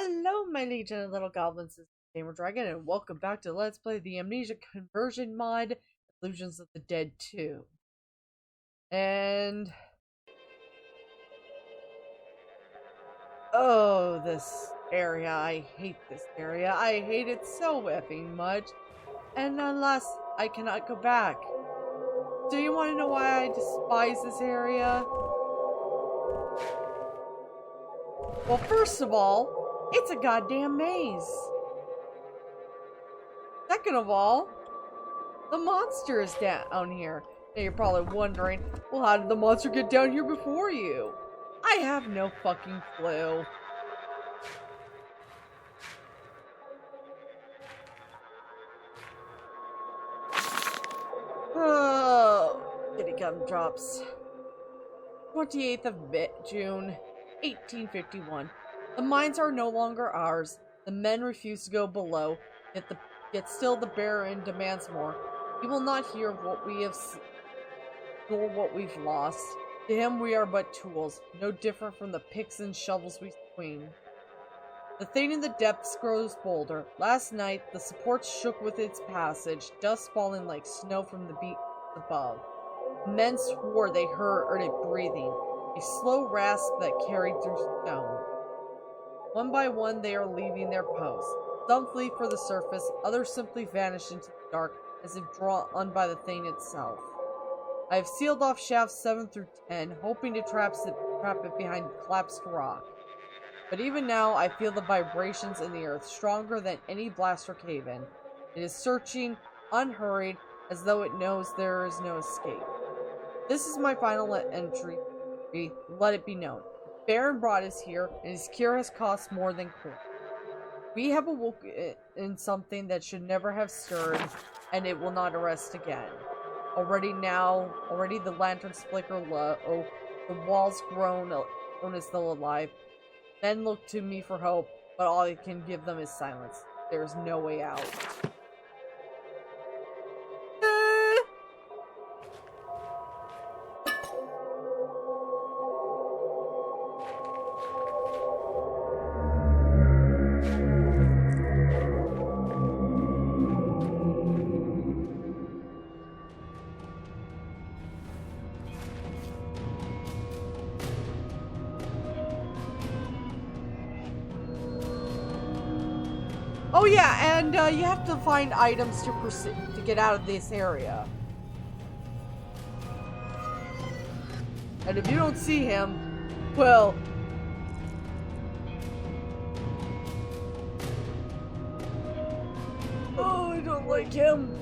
Hello, my legion of little goblins. This is Gamer Dragon, and welcome back to Let's Play the Amnesia conversion mod, Illusions of the Dead 2. And oh, this area! I hate this area. I hate it so effing much. And unless I cannot go back. Do you want to know why I despise this area? Well, first of all, it's a goddamn maze. Second of all, the monster is down here. Now you're probably wondering, well, how did the monster get down here before you? I have no fucking clue. Oh, kitty gumdrops. 28th of June, 1851. The mines are no longer ours. The men refuse to go below, yet still the Baron demands more. He will not hear of what we have nor what we've lost. To him we are but tools, no different from the picks and shovels we swing. The thing in the depths grows bolder. Last night, the supports shook with its passage, dust falling like snow from the beach above. Men swore they heard it breathing, a slow rasp that carried through stone. One by one they are leaving their posts. Some flee for the surface, others simply vanish into the dark as if drawn by the thing itself. I have sealed off shafts 7 through 10, hoping to trap it behind collapsed rock. But even now, I feel the vibrations in the earth stronger than any blast or cave-in. It is searching, unhurried, as though it knows there is no escape. This is my final entry. Let it be known. Baron brought us here, and his cure has cost more than corn. We have awoken in something that should never have stirred, and it will not arrest again. Already the lanterns flicker low, the walls groan as though alive. Men look to me for hope, but all I can give them is silence. There is no way out. Oh yeah, and you have to find items to get out of this area. And if you don't see him, well... Oh, I don't like him.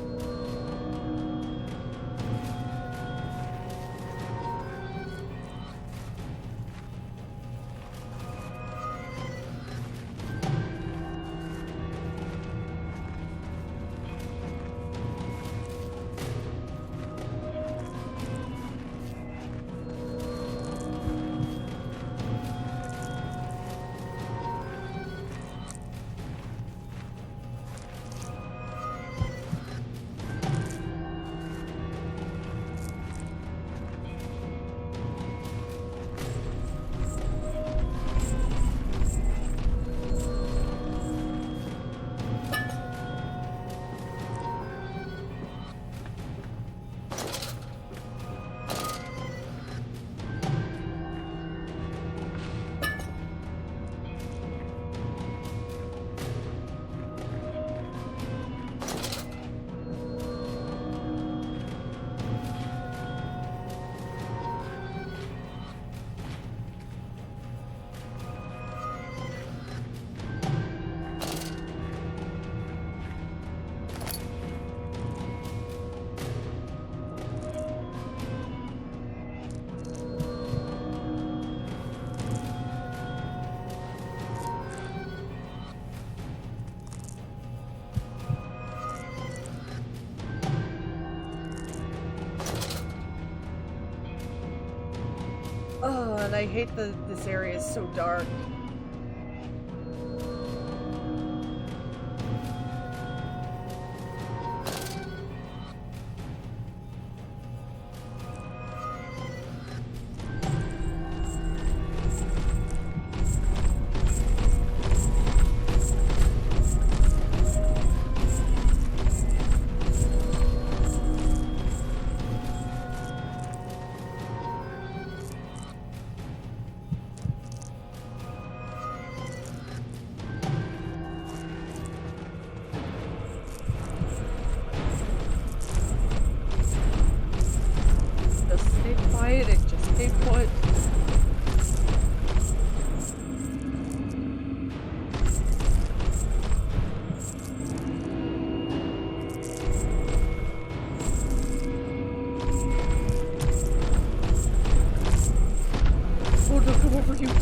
Oh, and I hate that this area is so dark.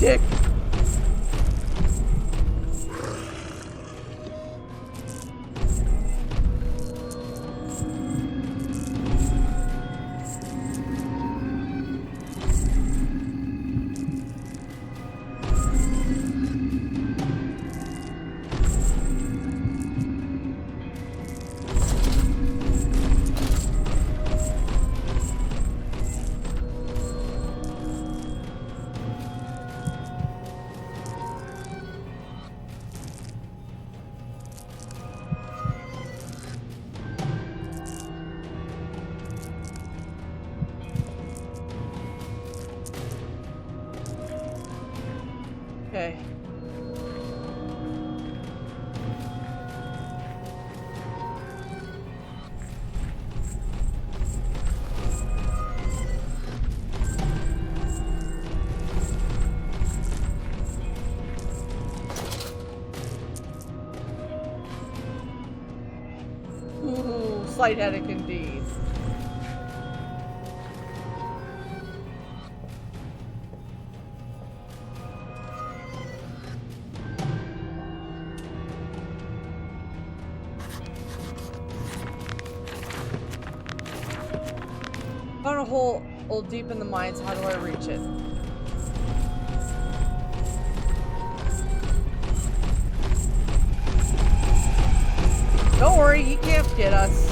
dick! Okay. Ooh, slight headache indeed. Found a hole deep in the mines. How do I reach it? Don't worry, you can't get us.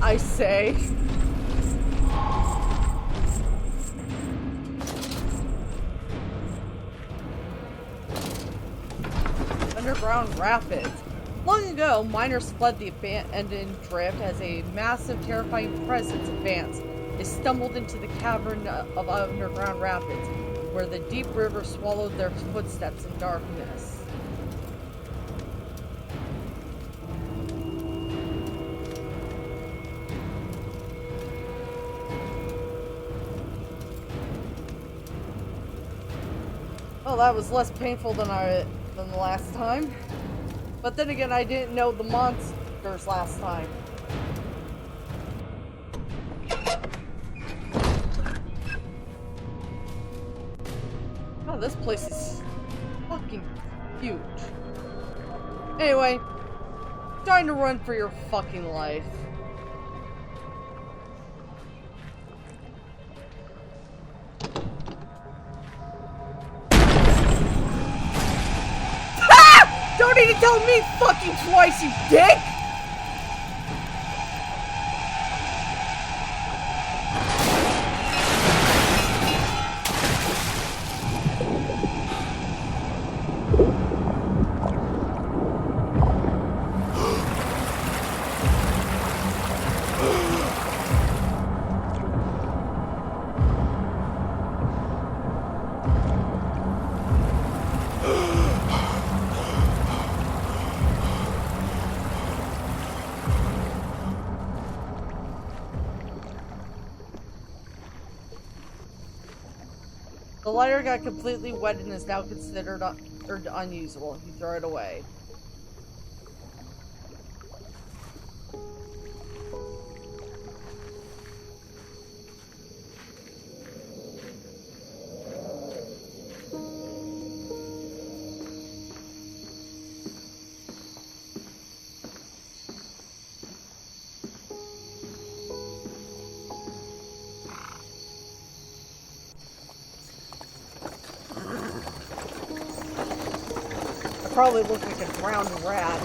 I say. Underground rapids. Long ago, miners fled the abandoned drift as a massive, terrifying presence advanced. They stumbled into the cavern of underground rapids, where the deep river swallowed their footsteps in darkness. Well, that was less painful than the last time. But then again, I didn't know the monsters last time. Oh, this place is fucking huge. Anyway, trying to run for your fucking life. Don't even tell me fucking twice, you dick! The lighter got completely wet and is now considered unusable. You throw it away. Probably look like a drowned rat.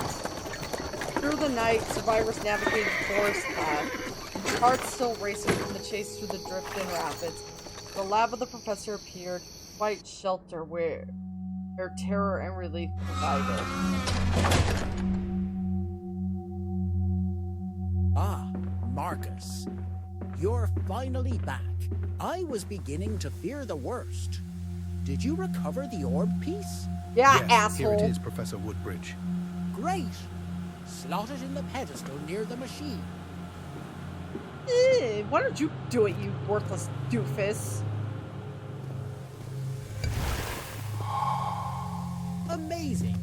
Through the night, survivors navigated the forest path, hearts still racing from the chase through the drift and rapids. The lab of the professor appeared, quite shelter where their terror and relief provided. Ah, Marcus. You're finally back. I was beginning to fear the worst. Did you recover the orb piece? Yeah, yes, asshole. Here it is, Professor Woodbridge. Great. Slot it in the pedestal near the machine. Why don't you do it, you worthless doofus? Amazing.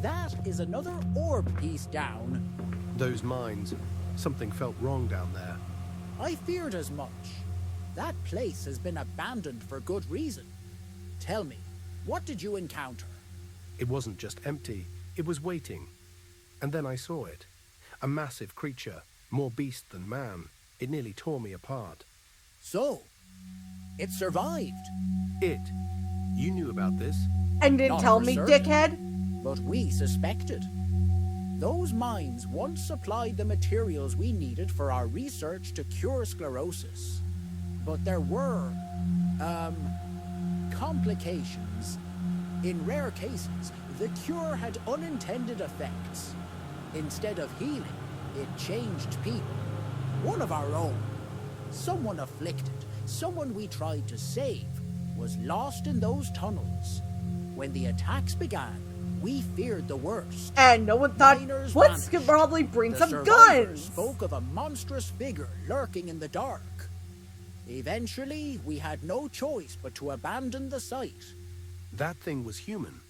That is another orb piece down. Those mines, something felt wrong down there. I feared as much. That place has been abandoned for good reason. Tell me, what did you encounter? It wasn't just empty, it was waiting. And then I saw it. A massive creature, more beast than man. It nearly tore me apart. So, it survived. It? You knew about this? And didn't Not tell for me, certain, dickhead. but we suspected. Those mines once supplied the materials we needed for our research to cure sclerosis. But there were, complications. In rare cases, the cure had unintended effects. Instead of healing, it changed people. One of our own. Someone afflicted, someone we tried to save, was lost in those tunnels. When the attacks began, we feared the worst. And no one thought, Miners let's vanished. probably bring The some survivors guns. spoke of a monstrous figure lurking in the dark. Eventually, we had no choice but to abandon the site. That thing was human.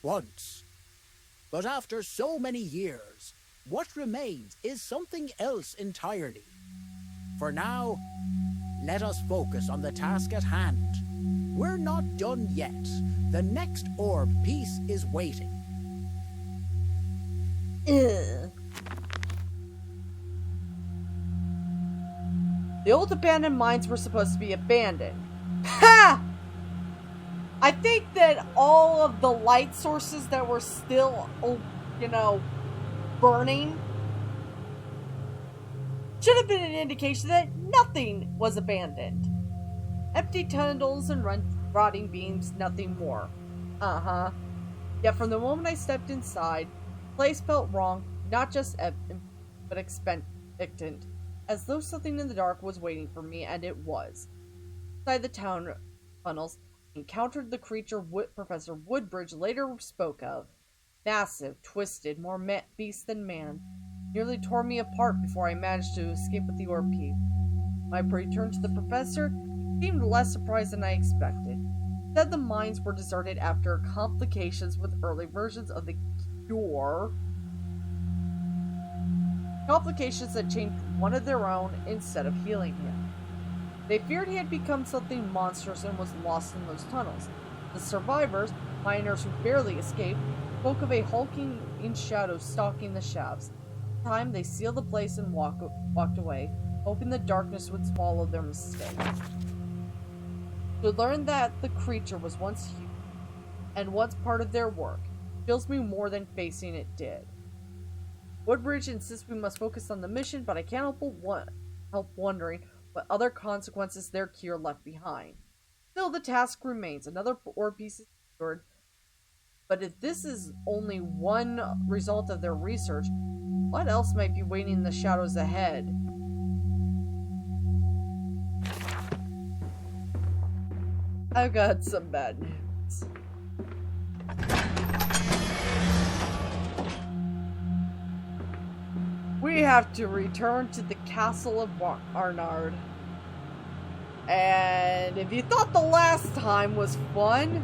Once. But after so many years, what remains is something else entirely. For now, let us focus on the task at hand. We're not done yet. The next orb piece is waiting. Ugh. The old abandoned mines were supposed to be abandoned. Ha! I think that all of the light sources that were still, burning should have been an indication that nothing was abandoned. Empty tunnels and rotting beams, nothing more. Yet from the moment I stepped inside, the place felt wrong, not just but expectant, as though something in the dark was waiting for me, and it was. Inside the town tunnels, I encountered the creature Professor Woodbridge later spoke of. Massive, twisted, more beast than man. Nearly tore me apart before I managed to escape with the orb piece. My return to the professor seemed less surprised than I expected. He said the mines were deserted after complications with early versions of the cure. Complications that changed one of their own instead of healing him. They feared he had become something monstrous and was lost in those tunnels. The survivors, miners who barely escaped, spoke of a hulking in shadow stalking the shafts. This time they sealed the place and walked away, hoping the darkness would swallow their mistake. To learn that the creature was once human and once part of their work fills me more than facing it did. Woodbridge insists we must focus on the mission, but I can't help wondering what other consequences their cure left behind. Still, the task remains. Another orb piece is secured. But if this is only one result of their research, what else might be waiting in the shadows ahead? I've got some bad news. We have to return to the castle of Arnard. And if you thought the last time was fun,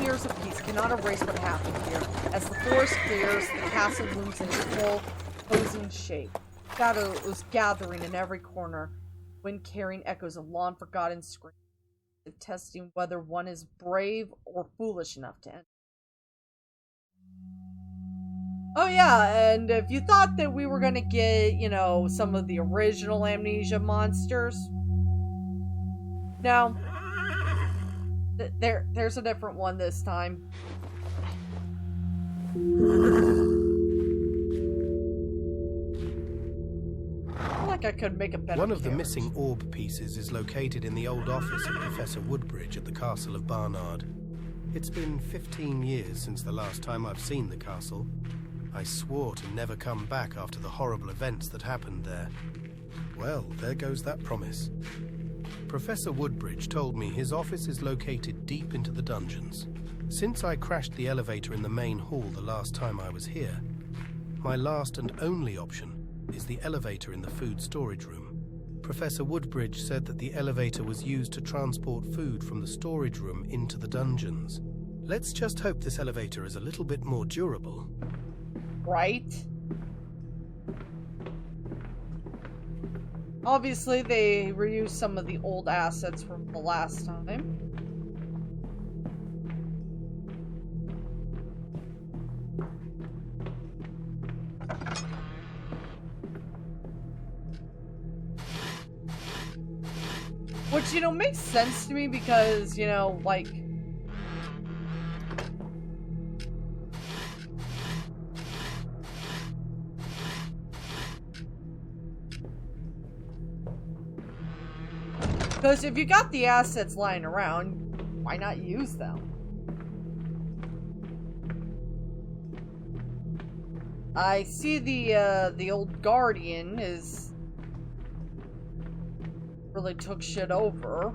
years of peace cannot erase what happened here. As the forest clears, the castle looms in its full, posing shape. Shadow was gathering in every corner, wind carrying echoes of long-forgotten screams, testing whether one is brave or foolish enough to enter. Oh yeah, and if you thought that we were gonna get, some of the original Amnesia monsters, no. There's a different one this time. I feel like I could make a better One of the carriage. missing orb pieces is located in the old office of Professor Woodbridge at the castle of Barnard. It's been 15 years since the last time I've seen the castle. I swore to never come back after the horrible events that happened there. Well, there goes that promise. Professor Woodbridge told me his office is located deep into the dungeons. Since I crashed the elevator in the main hall the last time I was here, my last and only option is the elevator in the food storage room. Professor Woodbridge said that the elevator was used to transport food from the storage room into the dungeons. Let's just hope this elevator is a little bit more durable. Right? Obviously, they reused some of the old assets from the last time. Which, you know, makes sense to me because, you know, like... Because if you got the assets lying around, why not use them? I see the old Guardian is... really took shit over.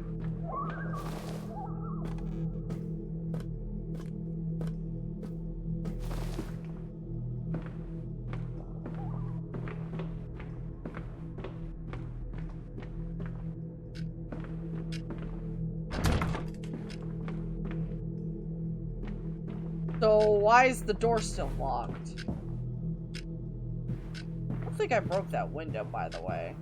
So why is the door still locked? I don't think I broke that window, by the way.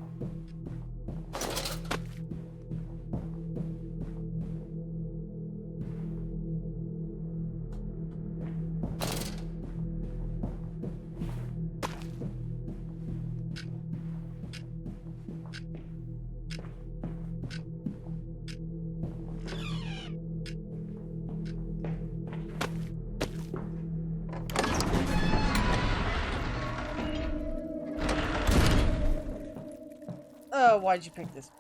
Why'd you pick this?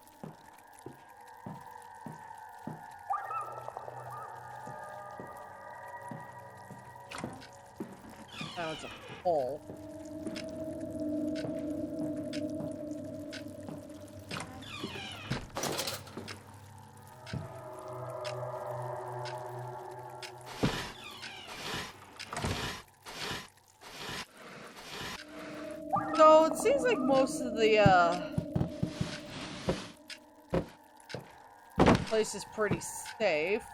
Now it's a hole. So it seems like most of the place is pretty safe.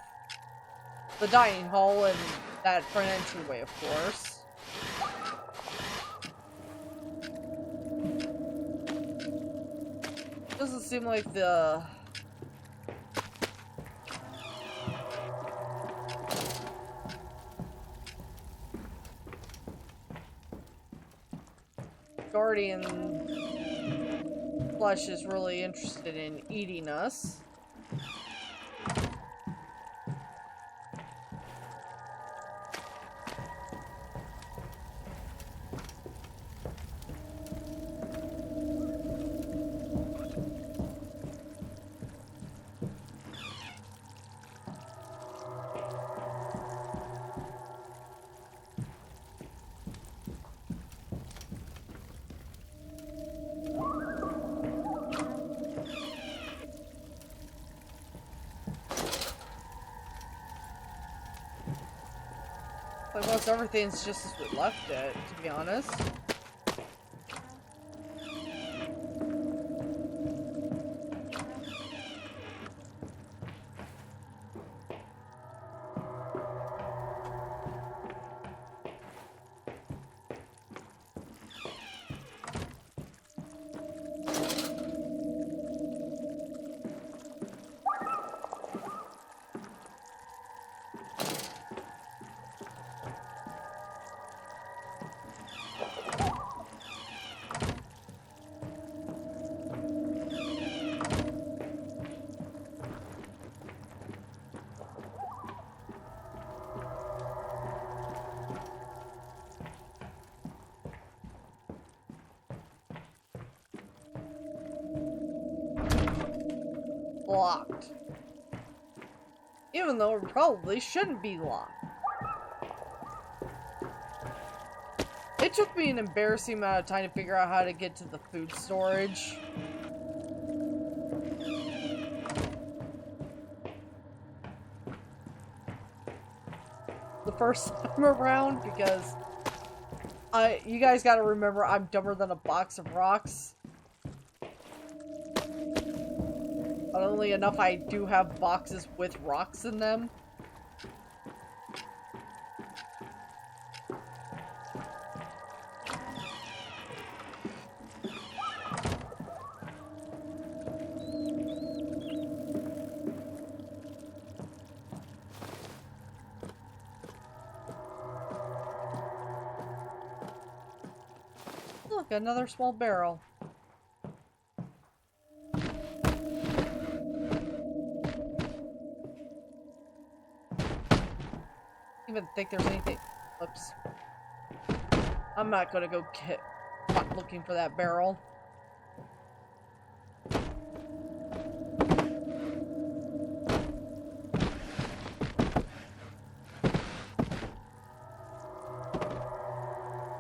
The dining hall and that front entryway, of course. Doesn't seem like the Guardian flesh is really interested in eating us. Like most everything's just as we left it, to be honest. Locked. Even though it probably shouldn't be locked. It took me an embarrassing amount of time to figure out how to get to the food storage. The first time around, because you guys gotta remember, I'm dumber than a box of rocks. Funnily enough, I do have boxes with rocks in them. Look, another small barrel. Even think there's anything. Oops. I'm not gonna go looking for that barrel. I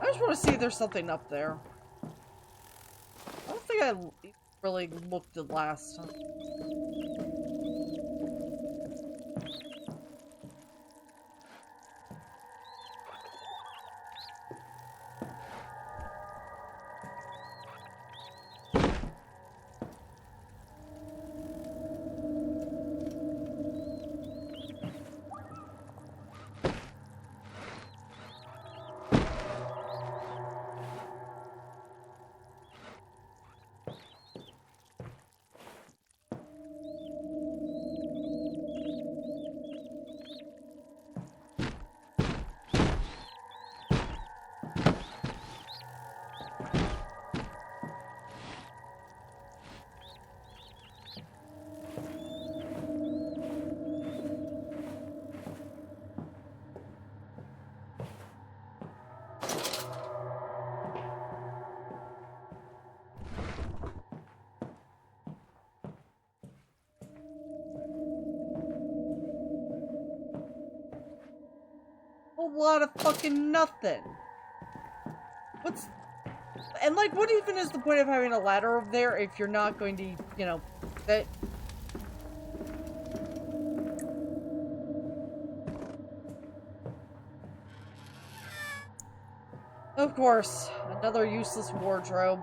just want to see if there's something up there. I don't think I really looked the last time. A lot of fucking nothing. And like, what even is the point of having a ladder over there if you're not going to, you know, that... Of course, another useless wardrobe.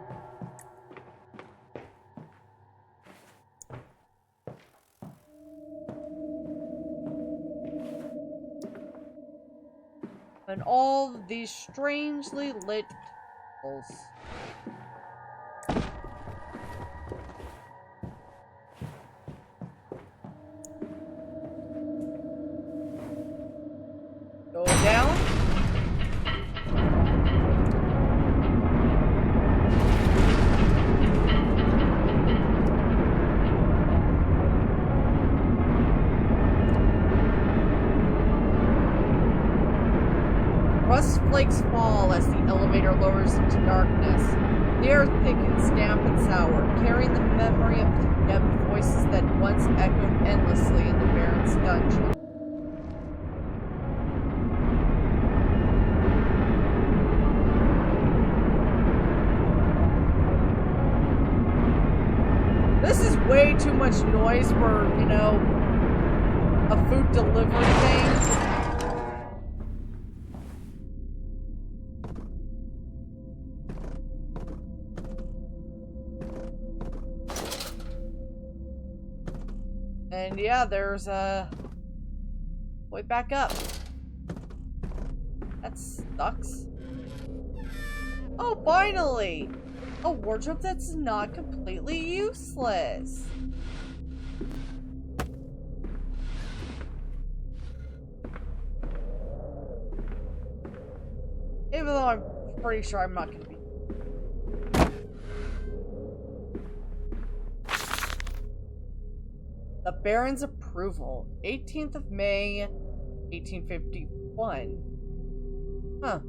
And all these strangely lit candles. Go down. Rust flakes fall as the elevator lowers into darkness. The air thickens, damp and sour, carrying the memory of condemned voices that once echoed endlessly in the Baron's dungeon. This is way too much noise for, you know, a food delivery thing. And yeah, there's a way back up. That sucks. Oh, finally! A wardrobe that's not completely useless. Even though I'm pretty sure I'm not gonna be. The Baron's approval, 18th of May, 1851. Huh.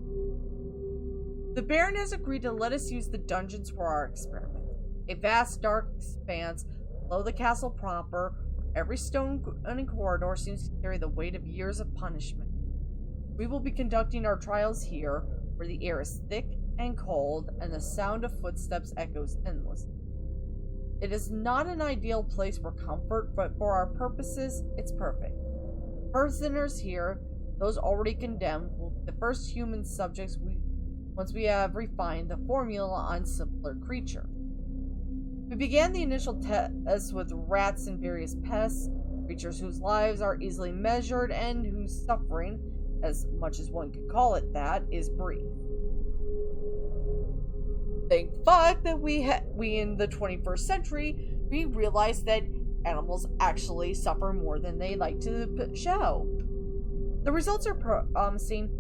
The Baron has agreed to let us use the dungeons for our experiment. A vast dark expanse below the castle proper, where every stone and corridor seems to carry the weight of years of punishment. We will be conducting our trials here, where the air is thick and cold, and the sound of footsteps echoes endlessly. It is not an ideal place for comfort, but for our purposes, it's perfect. Prisoners here, those already condemned, will be the first human subjects once we have refined the formula on simpler creatures. We began the initial tests with rats and various pests, creatures whose lives are easily measured and whose suffering, as much as one could call it that, is brief. Thank fuck that we in the 21st century, we realized that animals actually suffer more than they like to show. The results are promising.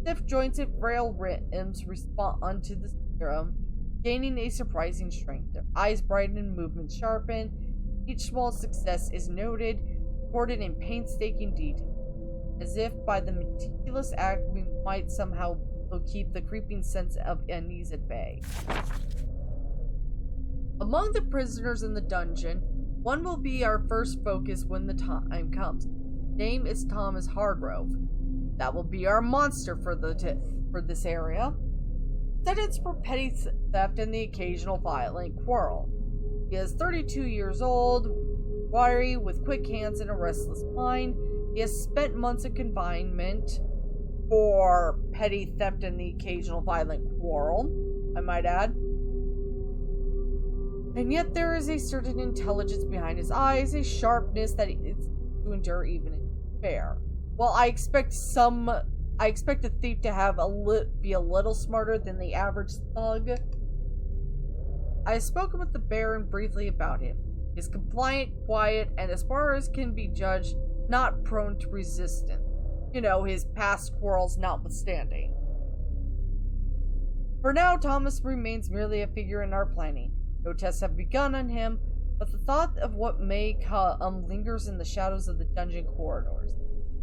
Stiff joints and frail limbs respond to the serum, gaining a surprising strength. Their eyes brighten and movements sharpen. Each small success is noted, recorded in painstaking detail. As if by the meticulous act we might somehow keep the creeping sense of unease at bay. Among the prisoners in the dungeon, one will be our first focus when the time comes. Name is Thomas Hardgrove. That will be our monster for this area. Sentenced for petty theft and the occasional violent quarrel. He is 32 years old, wiry, with quick hands and a restless mind. He has spent months in confinement for petty theft and the occasional violent quarrel, I might add. And yet there is a certain intelligence behind his eyes, a sharpness that is to endure even in despair. Well, I expect the thief to be a little smarter than the average thug. I have spoken with the Baron briefly about him. He is compliant, quiet, and as far as can be judged, not prone to resistance. You know, his past quarrels notwithstanding. For now, Thomas remains merely a figure in our planning. No tests have begun on him, but the thought of what may come lingers in the shadows of the dungeon corridors.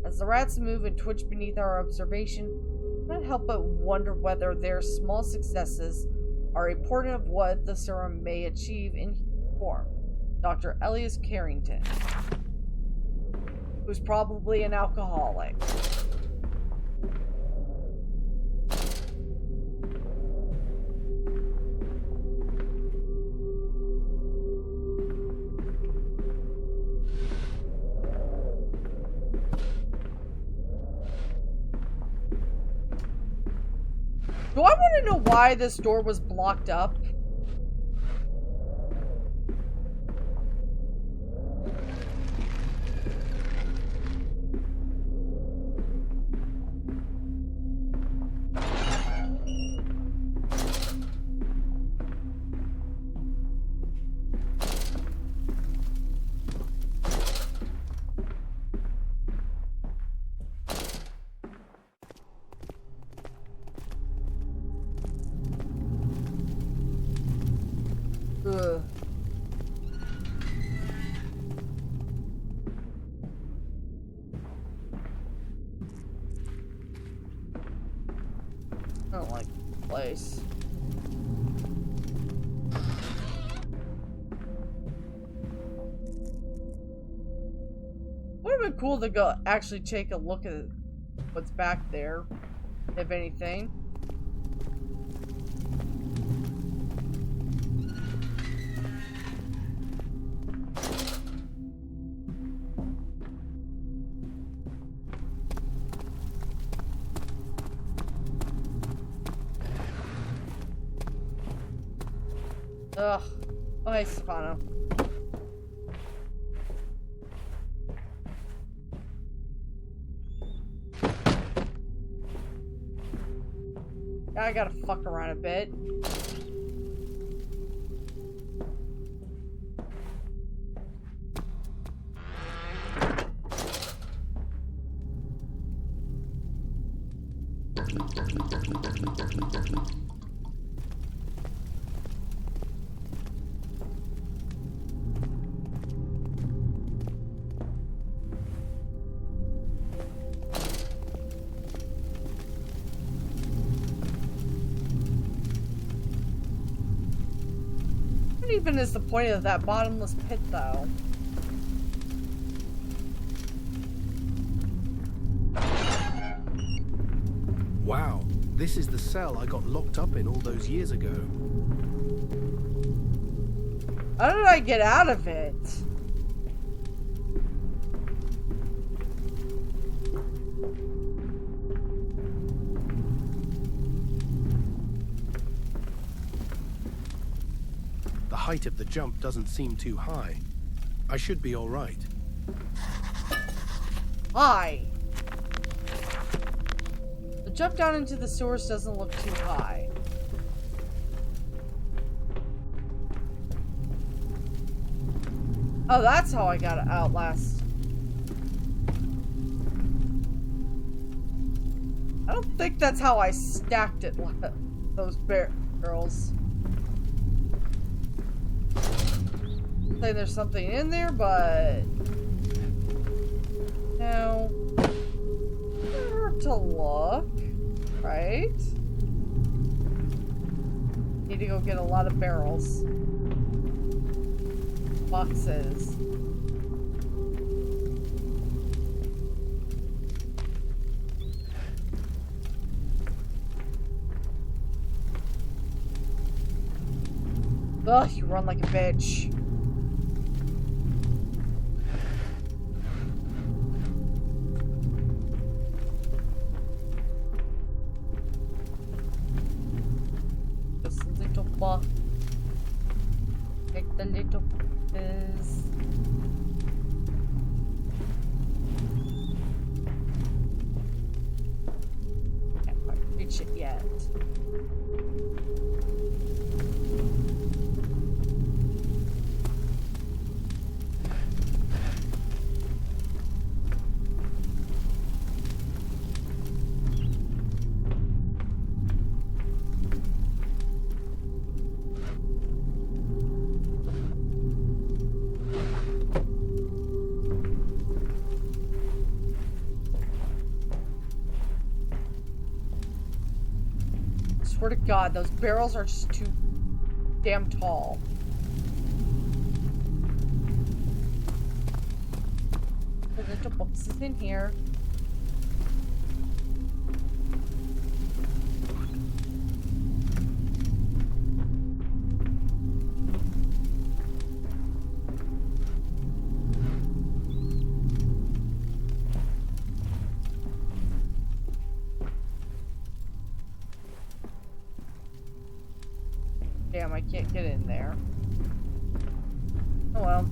As the rats move and twitch beneath our observation, I cannot help but wonder whether their small successes are a portent of what the serum may achieve in human form. Dr. Elias Carrington, who's probably an alcoholic. Do I want to know why this door was blocked up? Ugh. I don't like this place. Would have been cool to go actually take a look at what's back there, if anything. Ugh. Oh, hey, Stefano. I gotta fuck around a bit. What even is the point of that bottomless pit, though? Wow, this is the cell I got locked up in all those years ago. How did I get out of it? The height of the jump doesn't seem too high. I should be all right. High. The jump down into the sewers doesn't look too high. Oh, that's how I got it out last. I don't think that's how I stacked it, those barrels. Say there's something in there, but no. Where to look, right? Need to go get a lot of barrels. Boxes. Ugh, you run like a bitch. Just a little box. Take the little boxes. Can't quite reach it yet. Swear to God, those barrels are just too damn tall. The little boxes in here. Damn, I can't get in there. Oh well.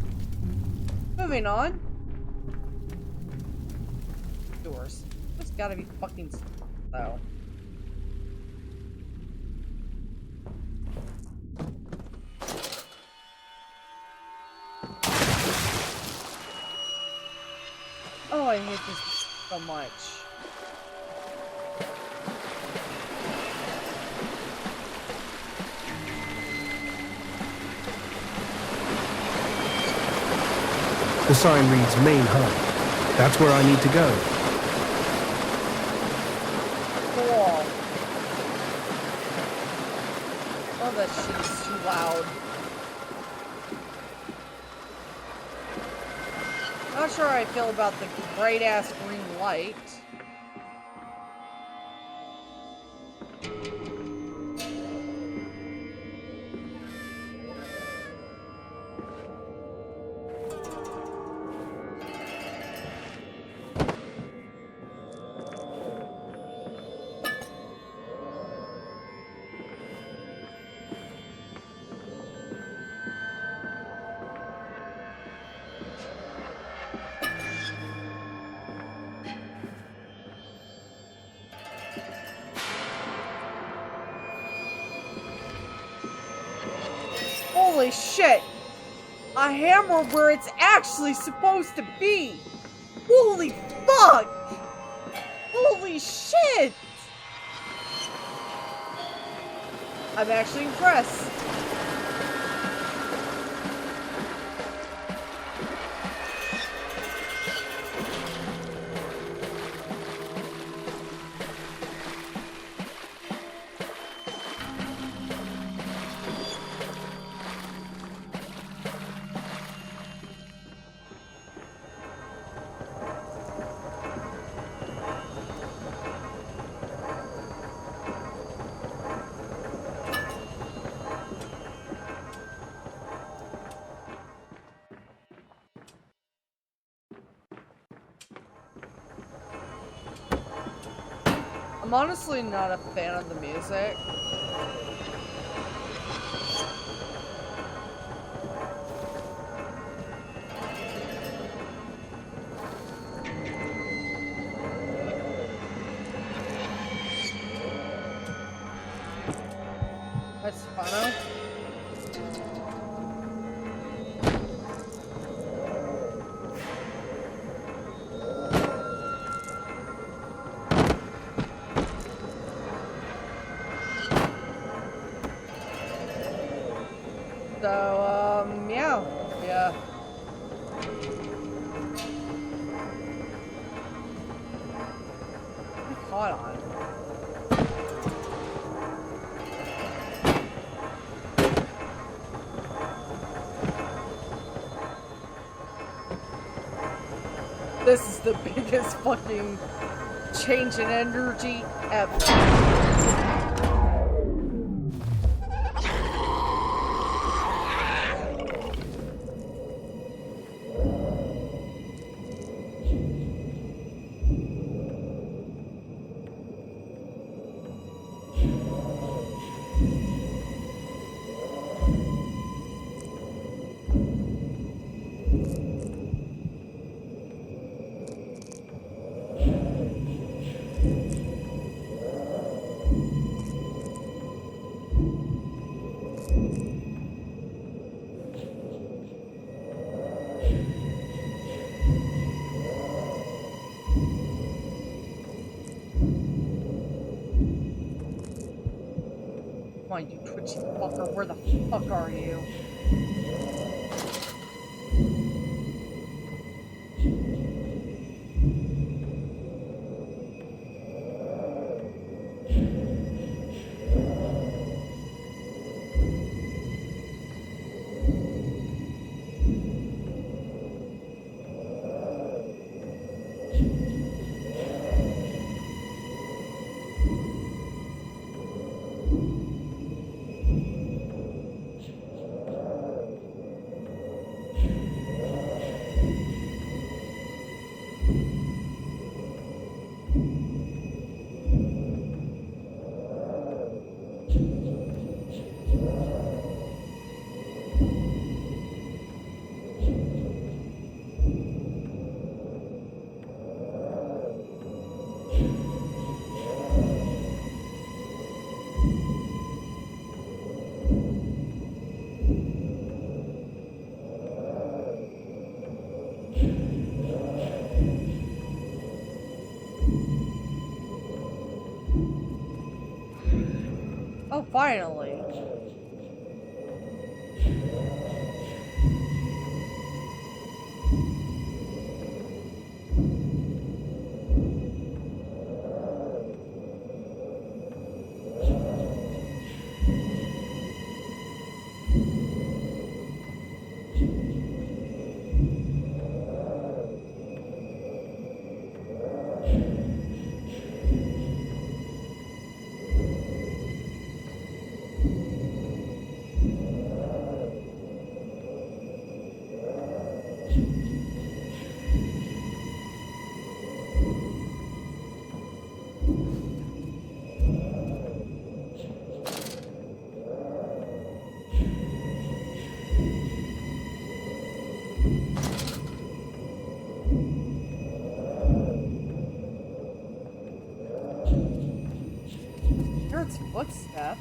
Moving on. Doors. There's gotta be fucking though. Oh, I hate this so much. The sign reads Main Hub. That's where I need to go. Cool. Oh, that shit is too loud. Not sure how I feel about the bright ass green light. Holy shit! A hammer where it's actually supposed to be! Holy fuck! Holy shit! I'm actually impressed. I'm honestly not a fan of the music. Yeah. Yeah. I caught on. This is the biggest fucking change in energy ever. Come on, you twitchy fucker, where the fuck are you? Oh, finally. Heard footsteps.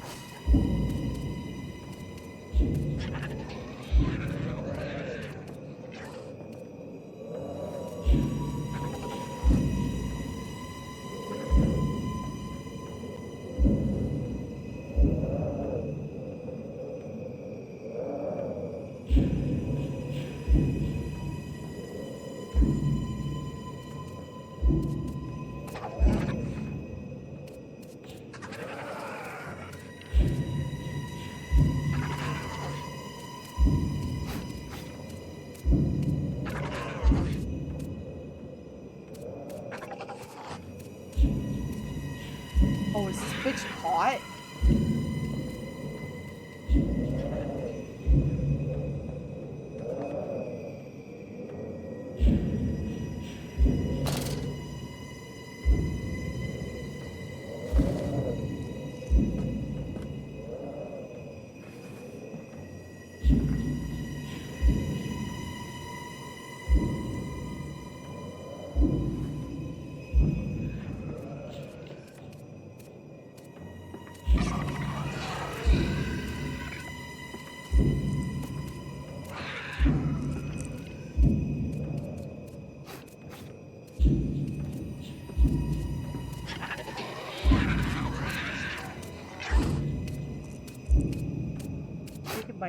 Oh, is this bitch hot?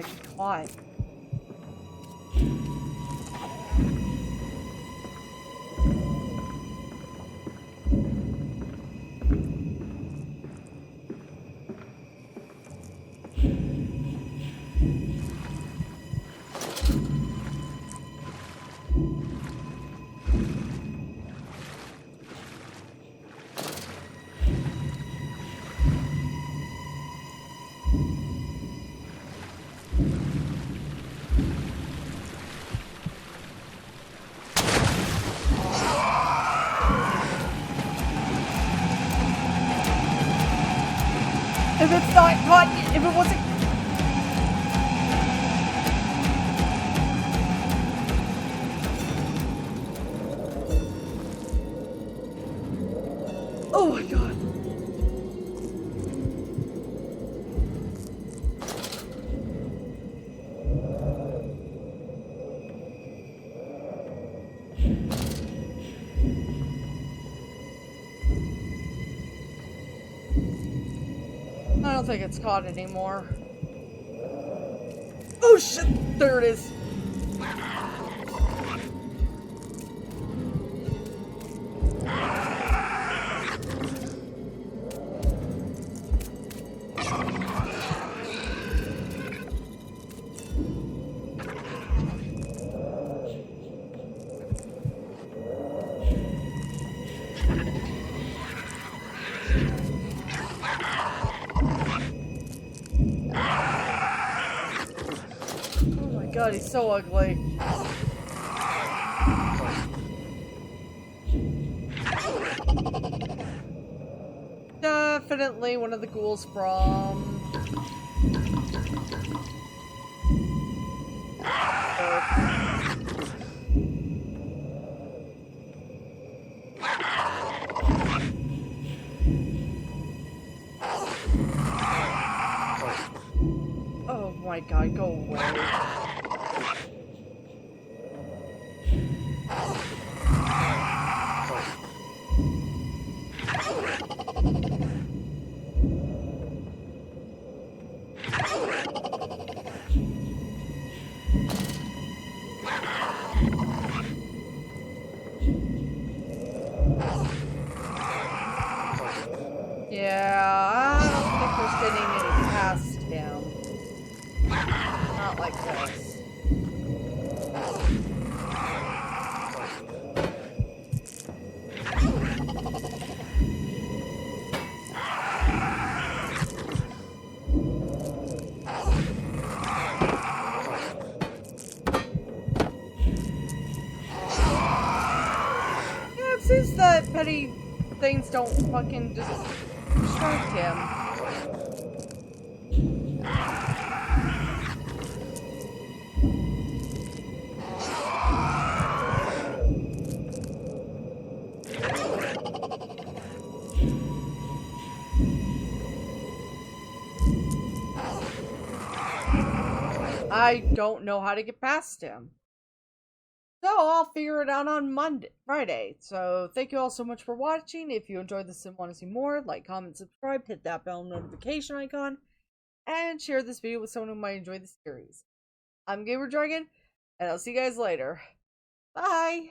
might be caught. If it's not caught, if it wasn't... Oh my god. I don't think it's caught anymore. Oh shit! There it is. God, he's so ugly. Definitely one of the ghouls from... Oh my god, go away. Yeah, I don't think we're sitting any past him. Not like this. Yeah, it seems that petty things don't fucking just distract him. I don't know how to get past him. So I'll figure it out on Friday. So thank you all so much for watching. If you enjoyed this and want to see more, like, comment, subscribe, hit that bell notification icon, and share this video with someone who might enjoy the series. I'm Gamer Dragon, and I'll see you guys later. Bye!